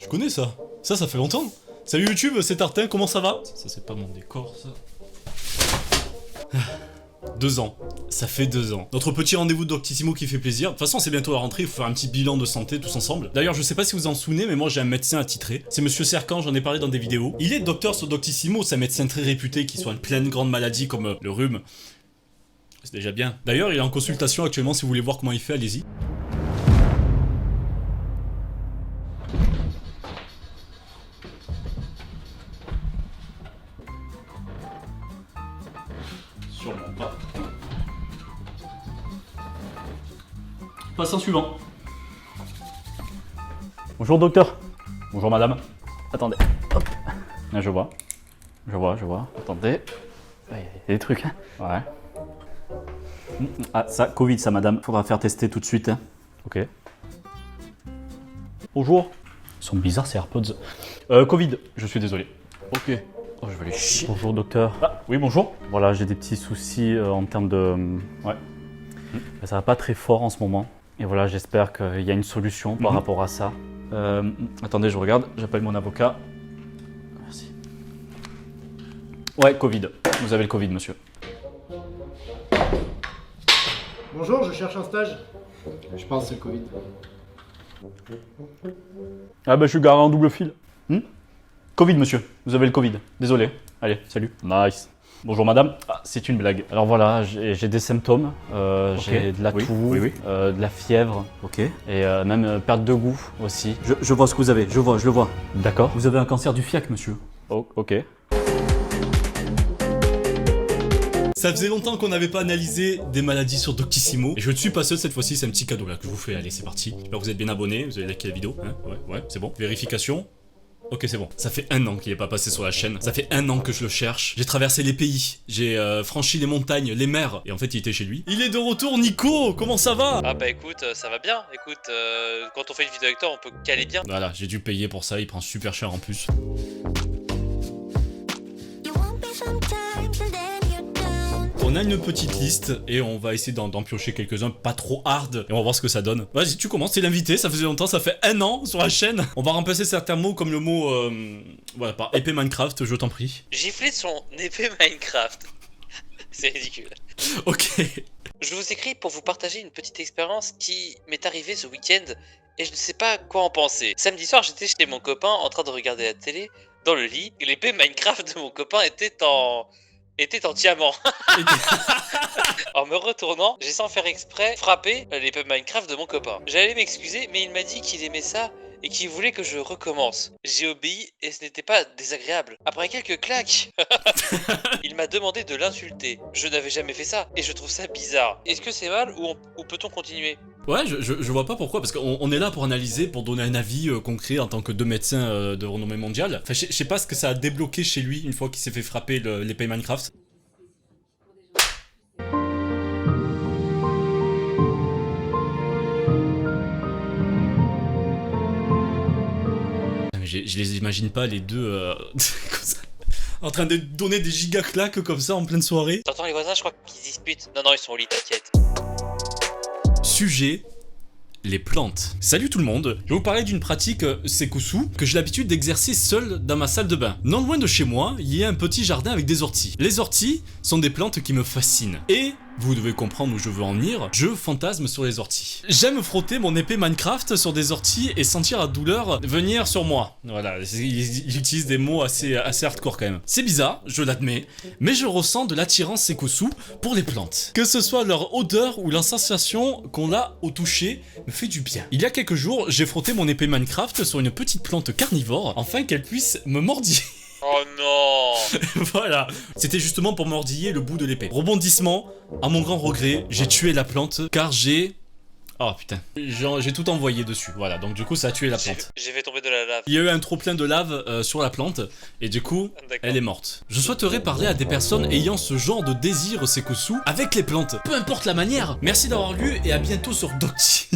Je connais ça. Ça fait longtemps. Salut YouTube, c'est Tartin, comment ça va? Ça c'est pas mon décor, ça. 2 ans. Ça fait 2 ans. Notre petit rendez-vous de Doctissimo qui fait plaisir. De toute façon, c'est bientôt la rentrée, il faut faire un petit bilan de santé tous ensemble. D'ailleurs, je sais pas si vous en souvenez, mais moi j'ai un médecin attitré. C'est Monsieur Serkan, j'en ai parlé dans des vidéos. Il est docteur sur Doctissimo, c'est un médecin très réputé qui soigne plein de grandes maladies comme le rhume. C'est déjà bien. D'ailleurs, il est en consultation actuellement, si vous voulez voir comment il fait, allez-y. Sûrement pas. Patient suivant. Bonjour docteur. Bonjour madame. Attendez. Hop. Là, je vois. Attendez. Il y a des trucs, hein. Ouais. Ah, ça, Covid, ça madame. Faudra faire tester tout de suite, hein. Ok. Bonjour. Ils sont bizarres ces AirPods. Covid, je suis désolé. Ok. Oh, je vais aller chier. Bonjour docteur. Ah, oui, bonjour. Voilà, j'ai des petits soucis en termes de... Ouais. Ça va pas très fort en ce moment. Et voilà, j'espère qu'il y a une solution par rapport à ça. Attendez, je regarde. J'appelle mon avocat. Merci. Ouais, Covid. Vous avez le Covid, monsieur. Bonjour, je cherche un stage. Je pense que c'est le Covid. Ah bah je suis garé en double fil. Covid monsieur, vous avez le Covid. Désolé. Allez, salut. Nice. Bonjour madame. Ah, c'est une blague. Alors voilà, j'ai des symptômes. J'ai de la toux, de la fièvre. Ok. Et même perte de goût aussi. Je vois ce que vous avez, je le vois. D'accord. Vous avez un cancer du fiac monsieur. Oh, ok. Ça faisait longtemps qu'on n'avait pas analysé des maladies sur Doctissimo. Et je ne suis pas seul cette fois-ci, c'est un petit cadeau là que je vous fais. Allez, c'est parti. J'espère que vous êtes bien abonnés, vous avez liké la vidéo. Hein, ouais, c'est bon. Vérification. Ok, c'est bon. Ça fait 1 an qu'il n'est pas passé sur la chaîne. Ça fait 1 an que je le cherche. J'ai traversé les pays. J'ai franchi les montagnes, les mers. Et en fait, il était chez lui. Il est de retour, Nico. Comment ça va? Ah bah écoute, ça va bien. Écoute, quand on fait une vidéo avec toi, on peut caler bien. Voilà, j'ai dû payer pour ça. Il prend super cher en plus. On a une petite liste et on va essayer d'en piocher quelques-uns pas trop hard et on va voir ce que ça donne. Vas-y, tu commences, t'es l'invité, ça faisait longtemps, ça fait 1 an sur la chaîne. On va remplacer certains mots comme le mot, voilà, par épée Minecraft, je t'en prie. Gifler de son épée Minecraft. C'est ridicule. Ok. Je vous écris pour vous partager une petite expérience qui m'est arrivée ce week-end et je ne sais pas quoi en penser. Samedi soir, j'étais chez mon copain en train de regarder la télé, dans le lit, et l'épée Minecraft de mon copain était en diamant. En me retournant, j'ai sans faire exprès frappé l'épée Minecraft de mon copain. J'allais m'excuser, mais il m'a dit qu'il aimait ça et qu'il voulait que je recommence. J'ai obéi et ce n'était pas désagréable. Après quelques claques, il m'a demandé de l'insulter. Je n'avais jamais fait ça et je trouve ça bizarre. Est-ce que c'est mal ou peut-on continuer? Ouais, je vois pas pourquoi, parce qu'on est là pour analyser, pour donner un avis concret en tant que 2 médecins de renommée mondiale. Enfin, je sais pas ce que ça a débloqué chez lui une fois qu'il s'est fait frapper l'épée Minecraft. Je les imagine pas les deux comme ça, en train de donner des giga claques comme ça en pleine soirée. T'entends les voisins, je crois qu'ils disputent. Non, ils sont au lit, t'inquiète. Sujet: les plantes. Salut tout le monde, je vais vous parler d'une pratique Sekosu que j'ai l'habitude d'exercer seul dans ma salle de bain. Non loin de chez moi, il y a un petit jardin avec des orties. Les orties sont des plantes qui me fascinent. Et vous devez comprendre où je veux en venir, je fantasme sur les orties. J'aime frotter mon épée Minecraft sur des orties et sentir la douleur venir sur moi. Voilà, il utilise des mots assez hardcore quand même. C'est bizarre, je l'admets, mais je ressens de l'attirance Sekosu pour les plantes. Que ce soit leur odeur ou la sensation qu'on a au toucher me fait du bien. Il y a quelques jours, j'ai frotté mon épée Minecraft sur une petite plante carnivore afin qu'elle puisse me mordiller. Oh non. Voilà, c'était justement pour mordiller le bout de l'épée. Rebondissement, à mon grand regret, j'ai tué la plante car j'ai... Oh putain, j'ai tout envoyé dessus, voilà, donc du coup ça a tué la plante. J'ai fait tomber de la lave. Il y a eu un trop plein de lave sur la plante, et du coup, elle est morte. Je souhaiterais parler à des personnes ayant ce genre de désir Sekosu avec les plantes, peu importe la manière. Merci d'avoir lu et à bientôt sur Docti.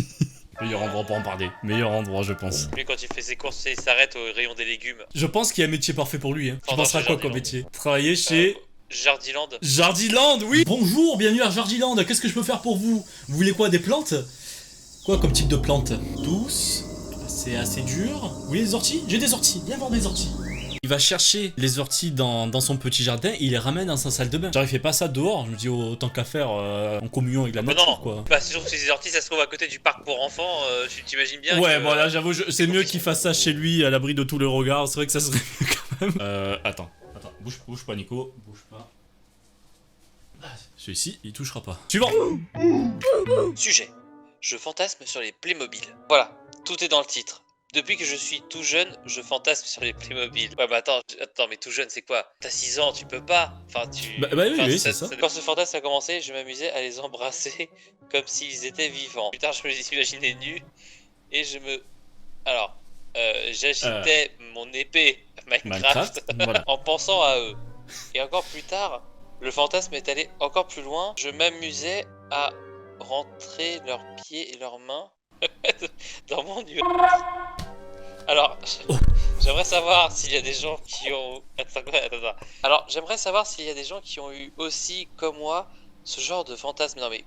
Meilleur endroit pour en parler, meilleur endroit je pense. Lui quand il fait ses courses, il s'arrête au rayon des légumes. Je pense qu'il y a un métier parfait pour lui, hein. Tu penseras quoi comme métier? Travailler chez... Jardiland. Jardiland, oui. Bonjour, bienvenue à Jardiland, qu'est-ce que je peux faire pour vous? Vous voulez quoi, des plantes? Quoi comme type de plantes? Tous C'est assez dur. Vous voulez des orties? J'ai des orties, viens voir des orties. Il va chercher les orties dans son petit jardin et il les ramène dans sa salle de bain. Genre il fait pas ça dehors, je me dis autant qu'à faire en communion avec la nature non, quoi. Bah c'est sûr que ces orties ça se trouve à côté du parc pour enfants, tu t'imagines bien Ouais que, bon là j'avoue c'est mieux qu'il fasse ça chez lui à l'abri de tous les regards, c'est vrai que ça serait mieux quand même. Attends, bouge pas Nico, bouge pas. Celui-ci il touchera pas. Suivant. Sujet. Je fantasme sur les Playmobil. Voilà, tout est dans le titre. Depuis que je suis tout jeune, je fantasme sur les Playmobil. Ouais bah attends, mais tout jeune c'est quoi? T'as 6 ans, tu peux pas. Enfin tu... Bah oui, c'est ça. Quand ce fantasme a commencé, je m'amusais à les embrasser comme s'ils étaient vivants. Plus tard je me les imaginais nus et je me... Alors, j'agitais mon épée Minecraft, voilà. en pensant à eux. Et encore plus tard, le fantasme est allé encore plus loin. Je m'amusais à rentrer leurs pieds et leurs mains dans mon nuage. Alors, j'aimerais savoir s'il y a des gens qui ont... Attends. Alors, j'aimerais savoir s'il y a des gens qui ont eu aussi, comme moi, ce genre de fantasme. Non mais,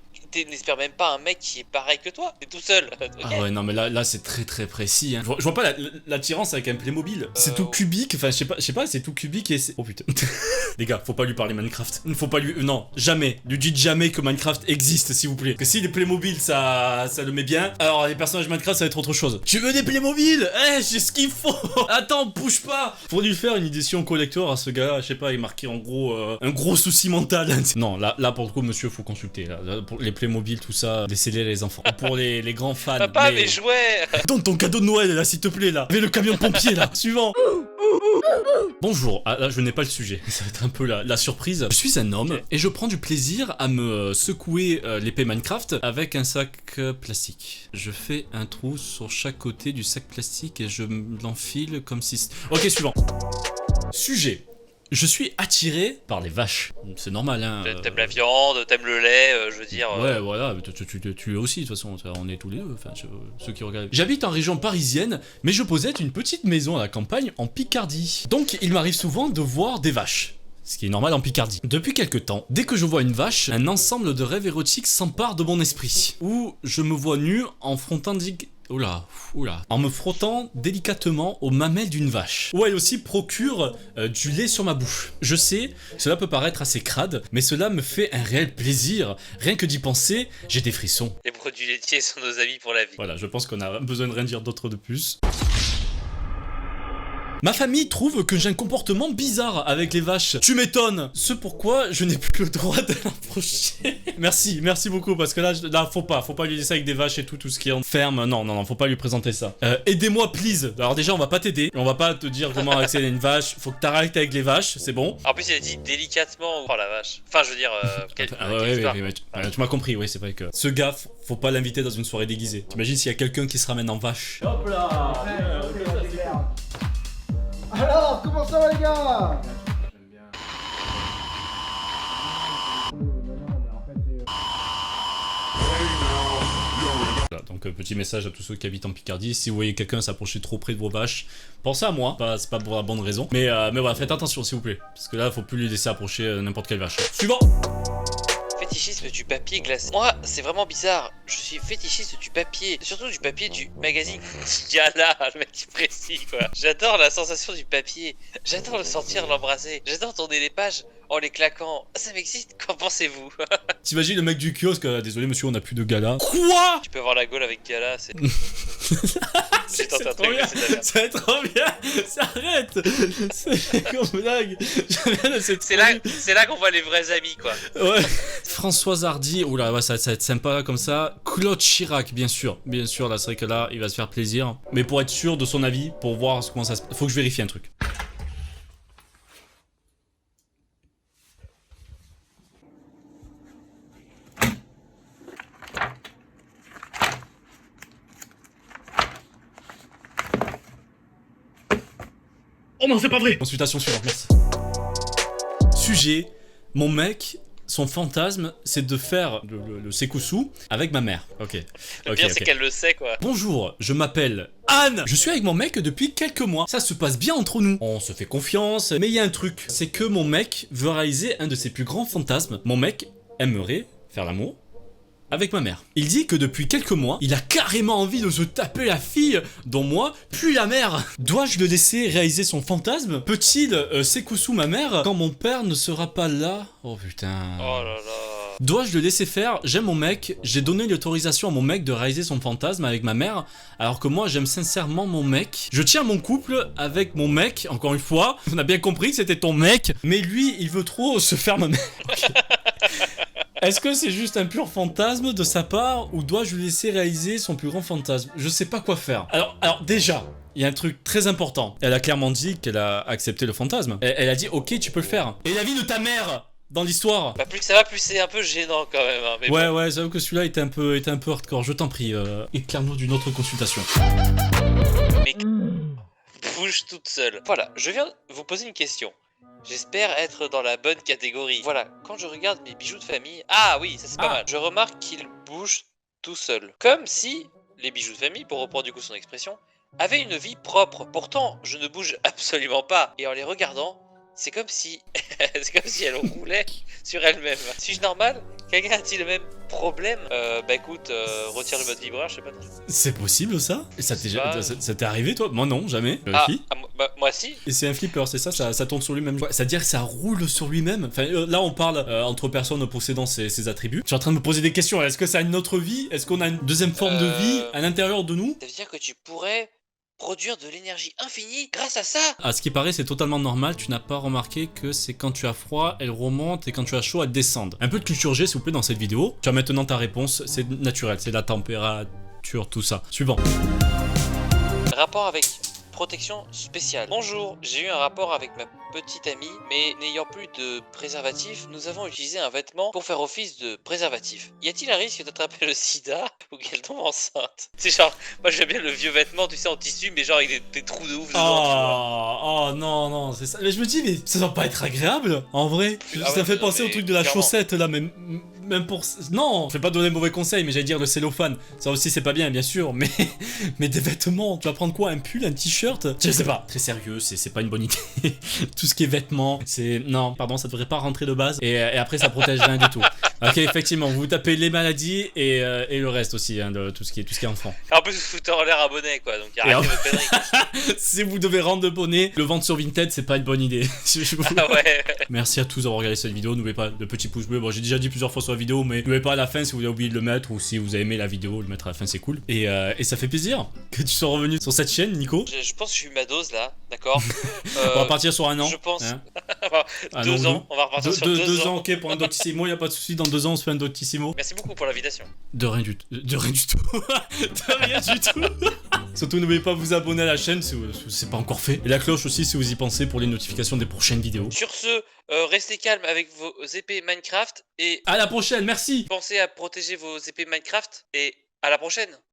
n'espère même pas un mec qui est pareil que toi, t'es tout seul. Okay. Ah ouais non mais là c'est très précis hein. Je vois pas l'attirance avec un Playmobil. C'est tout cubique, enfin je sais pas, c'est tout cubique et c'est... Oh putain. Les gars, faut pas lui parler Minecraft. Faut pas lui... Non, jamais. Lui dites jamais que Minecraft existe s'il vous plaît. Que si les Playmobil ça le met bien, alors les personnages Minecraft ça va être autre chose. Tu veux des Playmobil? Eh j'ai ce qu'il faut. Attends, bouge pas. Faut lui faire une édition collector à ce gars, je sais pas, il est marqué en gros un gros souci mental. Non, là pour le coup monsieur faut consulter là. Pour les Playmobil tout ça, laissez-les les enfants. Pour les grands fans. Papa mes jouets. Donne ton cadeau de Noël là s'il te plaît là. Avec le camion de pompier là. Suivant. Bonjour, ah, là je n'ai pas le sujet, ça va être un peu la surprise. Je suis un homme et je prends du plaisir à me secouer l'épée Minecraft avec un sac plastique. Je fais un trou sur chaque côté du sac plastique et je l'enfile comme si... Ok, suivant. Sujet. Je suis attiré par les vaches. C'est normal, hein. T'aimes la viande, t'aimes le lait, je veux dire... Ouais, voilà, tu es aussi, de toute façon, on est tous les deux, enfin, ceux qui regardent. J'habite en région parisienne, mais je possède une petite maison à la campagne en Picardie. Donc, il m'arrive souvent de voir des vaches. Ce qui est normal en Picardie. Depuis quelque temps, dès que je vois une vache, un ensemble de rêves érotiques s'empare de mon esprit. Où je me vois nu en frottant en me frottant délicatement aux mamelles d'une vache. Où elle aussi procure du lait sur ma bouche. Je sais, cela peut paraître assez crade, mais cela me fait un réel plaisir. Rien que d'y penser, j'ai des frissons. Les produits laitiers sont nos amis pour la vie. Voilà, je pense qu'on a besoin de rien dire d'autre de plus. Ma famille trouve que j'ai un comportement bizarre avec les vaches. Tu m'étonnes. Ce pourquoi je n'ai plus le droit de l'approcher. Merci beaucoup parce que là faut pas lui dire ça avec des vaches et tout ce qui est en ferme. Non, faut pas lui présenter ça. Aidez-moi please. Alors déjà on va pas t'aider, on va pas te dire comment accéder à une vache. Faut que t'arrêtes avec les vaches, c'est bon. En plus il a dit délicatement. Oh la vache. Enfin je veux dire. Tu m'as compris, oui c'est vrai que ce gars faut pas l'inviter dans une soirée déguisée. T'imagines s'il y a quelqu'un qui se ramène en vache. Hop là. Alors, comment ça va les gars? J'aime bien. Voilà, donc petit message à tous ceux qui habitent en Picardie, si vous voyez quelqu'un s'approcher trop près de vos vaches, pensez à moi, c'est pas pour la bonne raison, mais voilà, faites attention s'il vous plaît, parce que là faut plus lui laisser approcher n'importe quelle vache. Suivant. Fétichisme du papier glacé. Moi, c'est vraiment bizarre. Je suis fétichiste du papier. Surtout du papier du magazine Gala, le mec précis quoi. J'adore la sensation du papier. J'adore le sentir, l'embrasser. J'adore tourner les pages en les claquant. Ça m'excite, qu'en pensez-vous? T'imagines le mec du kiosque, désolé monsieur, on a plus de Gala. Quoi? Tu peux avoir la gaule avec Gala, c'est... C'est trop bien. Ça va être trop bien. S'arrête. C'est comme blague. C'est là qu'on voit les vrais amis quoi. Ouais. Françoise Hardy, oula, ouais, ça va être sympa comme ça. Claude Chirac, bien sûr, là c'est vrai que là, il va se faire plaisir. Mais pour être sûr de son avis, pour voir comment ça se passe, faut que je vérifie un truc. Oh non, c'est pas vrai. Consultation suivante, merci. Sujet, mon mec... Son fantasme, c'est de faire le sekousu avec ma mère. Ok. Le pire, c'est qu'elle le sait, quoi. Bonjour, je m'appelle Anne. Je suis avec mon mec depuis quelques mois. Ça se passe bien entre nous. On se fait confiance, mais il y a un truc. C'est que mon mec veut réaliser un de ses plus grands fantasmes. Mon mec aimerait faire l'amour avec ma mère. Il dit que depuis quelques mois, il a carrément envie de se taper la fille, dont moi, puis la mère. Dois-je le laisser réaliser son fantasme? Peut-il Sekusu ma mère quand mon père ne sera pas là? Oh putain. Oh là là. Dois-je le laisser faire? J'aime mon mec, j'ai donné l'autorisation à mon mec de réaliser son fantasme avec ma mère, alors que moi j'aime sincèrement mon mec. Je tiens mon couple avec mon mec, encore une fois, on a bien compris que c'était ton mec, mais lui il veut trop se faire ma mère. Est-ce que c'est juste un pur fantasme de sa part, ou dois-je lui laisser réaliser son plus grand fantasme? Je sais pas quoi faire. Alors déjà, il y a un truc très important. Elle a clairement dit qu'elle a accepté le fantasme. Elle a dit ok tu peux le faire. Et la vie de ta mère dans l'histoire. Bah plus que ça va, plus c'est un peu gênant quand même. Hein, mais Ouais, bon. ouais, j'avoue que celui-là était un peu hardcore. Je t'en prie, éclaire-nous d'une autre consultation. Mais bouge toute seule. Voilà, je viens vous poser une question. J'espère être dans la bonne catégorie. Voilà, quand je regarde mes bijoux de famille... Ah oui, ça c'est pas mal. Je remarque qu'ils bougent tout seuls. Comme si les bijoux de famille, pour reprendre du coup son expression, avaient une vie propre. Pourtant, je ne bouge absolument pas. Et en les regardant, c'est comme si... c'est comme si elles roulaient sur elles-mêmes. Suis-je normal? Quelqu'un a-t-il le même problème? Bah écoute, retire le mode vibreur, je sais pas. C'est possible ça? Et ça t'est Bah, ça t'est arrivé toi? Moi non, jamais. Vérifie. Moi si. Et c'est un flipper, c'est ça, ça tourne sur lui-même. Ouais, c'est-à-dire que ça roule sur lui-même. Enfin, là on parle entre personnes possédant ces attributs. Je suis en train de me poser des questions. Est-ce que ça a une autre vie? Est-ce qu'on a une deuxième forme de vie à l'intérieur de nous? Ça veut dire que tu pourrais produire de l'énergie infinie grâce à ça? À ce qui paraît, c'est totalement normal. Tu n'as pas remarqué que c'est quand tu as froid, elle remonte, et quand tu as chaud, elle descend. Un peu de culture G, s'il vous plaît, dans cette vidéo. Tu as maintenant ta réponse. C'est naturel, c'est la température, tout ça. Suivant. Rapport avec protection spéciale. Bonjour, j'ai eu un rapport avec ma petite amie, mais n'ayant plus de préservatif, nous avons utilisé un vêtement pour faire office de préservatif. Y a-t-il un risque d'attraper le sida ou qu'elle tombe enceinte? C'est genre, moi j'aime bien le vieux vêtement, tu sais, en tissu, mais genre avec des trous de ouf dedans, tu vois. Oh non, non, c'est ça. Mais je me dis, mais ça doit pas être agréable, en vrai. Ah Ça ouais, me fait non, penser au mais truc de la clairement. chaussette, là, même pour... Non, je vais pas donner mauvais conseil, mais j'allais dire le cellophane. Ça aussi, c'est pas bien, bien sûr, mais... mais des vêtements, tu vas prendre quoi? Un pull, un t-shirt? Je sais pas. Très sérieux, c'est pas une bonne idée. Tout ce qui est vêtements, c'est... Non, pardon, ça devrait pas rentrer de base. Et après, ça protège rien du tout. Ok, effectivement, vous tapez les maladies et le reste aussi, hein, de tout ce qui est enfant. En plus, vous foutez en l'air un bonnet, quoi, donc Et arrêtez votre connerie. Si vous devez rendre de bonnet, le vendre sur Vinted, c'est pas une bonne idée. Ah ouais. Merci à tous d'avoir regardé cette vidéo. N'oubliez pas le petit pouce bleu. Bon, j'ai déjà dit plusieurs fois sur la vidéo, mais n'oubliez pas à la fin si vous avez oublié de le mettre ou si vous avez aimé la vidéo, le mettre à la fin, c'est cool. Et ça fait plaisir que tu sois revenu sur cette chaîne, Nico. Je pense que je suis ma dose là, d'accord. On va partir sur un an. Je pense. Hein. Ah, 2 ans, on va repartir sur 2 ans. Ok, pour un Doctissimo, y a pas de souci. Dans 2 ans, on se fait un Doctissimo. Merci beaucoup pour l'invitation. De rien du tout. De rien du tout. De rien du tout. Surtout, n'oubliez pas de vous abonner à la chaîne si c'est pas encore fait. Et la cloche aussi si vous y pensez pour les notifications des prochaines vidéos. Sur ce, restez calme avec vos épées Minecraft et À la prochaine, merci. pensez à protéger vos épées Minecraft et à la prochaine.